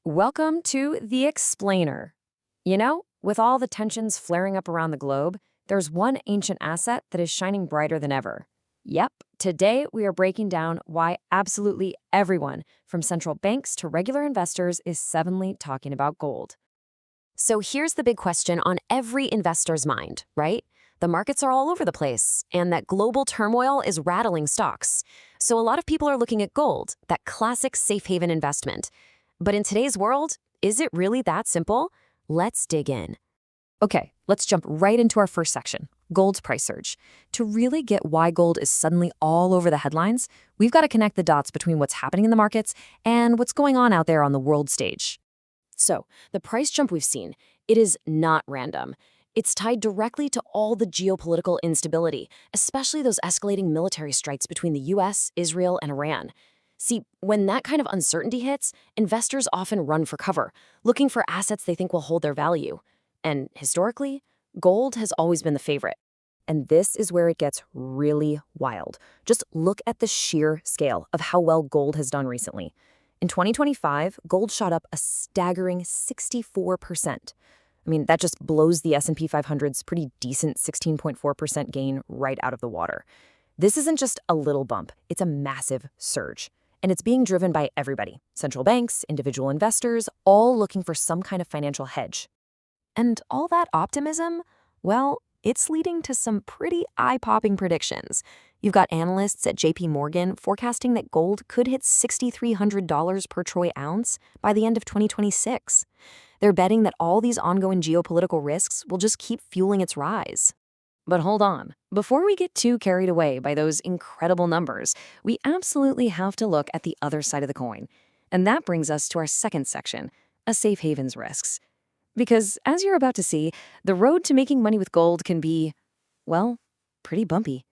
Welcome to The Explainer. With all the tensions flaring up around the globe, there's one ancient asset that is shining brighter than ever. Yep, today we are breaking down why absolutely everyone, from central banks to regular investors, is suddenly talking about gold. So here's the big question on every investor's mind, right? The markets are all over the place, and that global turmoil is rattling stocks. So a lot of people are looking at gold, that classic safe haven investment. But in today's world, is it really that simple? Let's dig in. Okay, let's jump right into our first section, gold's price surge. To really get why gold is suddenly all over the headlines, we've got to connect the dots between what's happening in the markets and what's going on out there on the world stage. So the price jump we've seen, it is not random. It's tied directly to all the geopolitical instability, especially those escalating military strikes between the U.S., Israel, and Iran. See, when that kind of uncertainty hits, investors often run for cover, looking for assets they think will hold their value. And historically, gold has always been the favorite. And this is where it gets really wild. Just look at the sheer scale of how well gold has done recently. In 2025, gold shot up a staggering 64%. That just blows the S&P 500's pretty decent 16.4% gain right out of the water. This isn't just a little bump, it's a massive surge. And it's being driven by everybody, central banks, individual investors, all looking for some kind of financial hedge. And all that optimism, well, it's leading to some pretty eye-popping predictions. You've got analysts at JP Morgan forecasting that gold could hit $6,300 per troy ounce by the end of 2026. They're betting that all these ongoing geopolitical risks will just keep fueling its rise. But hold on, before we get too carried away by those incredible numbers, we absolutely have to look at the other side of the coin. And that brings us to our second section, a safe haven's risks. Because as you're about to see, the road to making money with gold can be, well, pretty bumpy.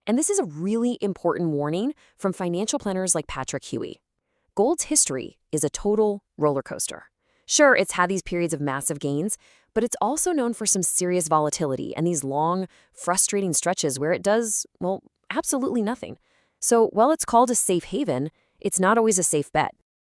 And this is a really important warning from financial planners like Patrick Huey. Gold's history is a total roller coaster. Sure, it's had these periods of massive gains, but it's also known for some serious volatility and these long, frustrating stretches where it does, well, absolutely nothing. So while it's called a safe haven, it's not always a safe bet.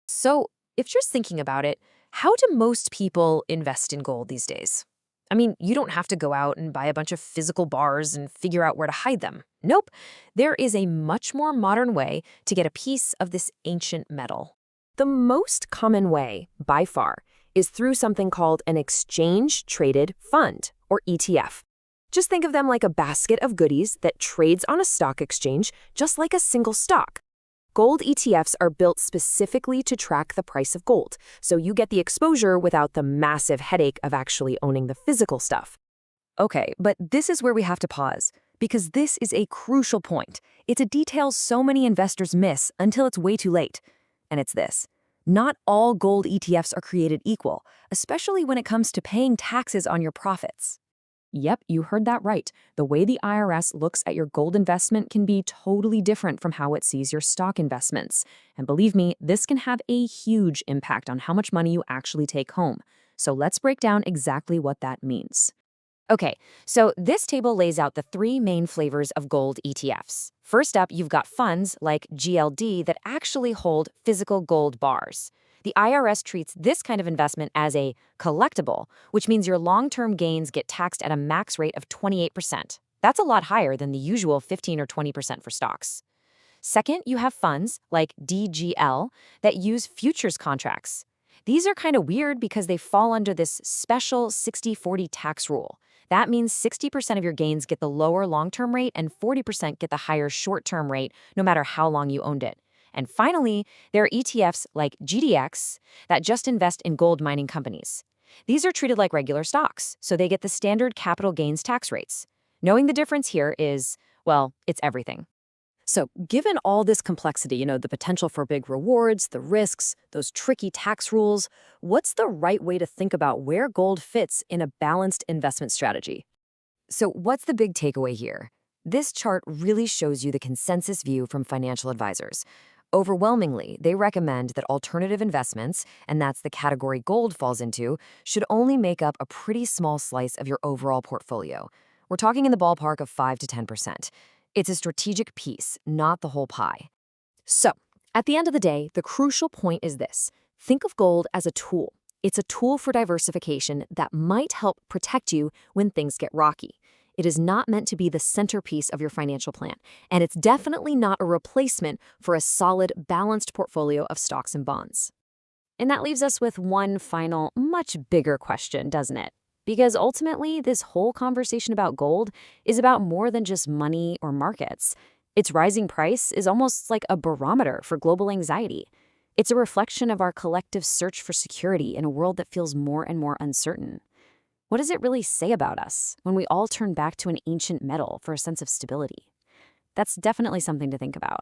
So if you're thinking about it, how do most people invest in gold these days? You don't have to go out and buy a bunch of physical bars and figure out where to hide them. Nope, there is a much more modern way to get a piece of this ancient metal. The most common way, by far, is through something called an exchange-traded fund, or ETF. Just think of them like a basket of goodies that trades on a stock exchange, just like a single stock. Gold ETFs are built specifically to track the price of gold, so you get the exposure without the massive headache of actually owning the physical stuff. Okay, but this is where we have to pause, because this is a crucial point. It's a detail so many investors miss until it's way too late. And it's this. Not all gold ETFs are created equal, especially when it comes to paying taxes on your profits. Yep, you heard that right. The way the IRS looks at your gold investment can be totally different from how it sees your stock investments. And believe me, this can have a huge impact on how much money you actually take home. So let's break down exactly what that means. Okay, so this table lays out the three main flavors of gold ETFs. First up, you've got funds like GLD that actually hold physical gold bars. The IRS treats this kind of investment as a collectible, which means your long-term gains get taxed at a max rate of 28%. That's a lot higher than the usual 15 or 20% for stocks. Second, you have funds like DGL that use futures contracts. These are kind of weird because they fall under this special 60-40 tax rule. That means 60% of your gains get the lower long-term rate and 40% get the higher short-term rate, no matter how long you owned it. And finally, there are ETFs like GDX that just invest in gold mining companies. These are treated like regular stocks, so they get the standard capital gains tax rates. Knowing the difference here is, well, it's everything. So given all this complexity, the potential for big rewards, the risks, those tricky tax rules, what's the right way to think about where gold fits in a balanced investment strategy? So what's the big takeaway here? This chart really shows you the consensus view from financial advisors. Overwhelmingly, they recommend that alternative investments, and that's the category gold falls into, should only make up a pretty small slice of your overall portfolio. We're talking in the ballpark of 5 to 10%. It's a strategic piece, not the whole pie. So, at the end of the day, the crucial point is this. Think of gold as a tool. It's a tool for diversification that might help protect you when things get rocky. It is not meant to be the centerpiece of your financial plan, and it's definitely not a replacement for a solid, balanced portfolio of stocks and bonds. And that leaves us with one final, much bigger question, doesn't it? Because ultimately, this whole conversation about gold is about more than just money or markets. Its rising price is almost like a barometer for global anxiety. It's a reflection of our collective search for security in a world that feels more and more uncertain. What does it really say about us when we all turn back to an ancient metal for a sense of stability? That's definitely something to think about.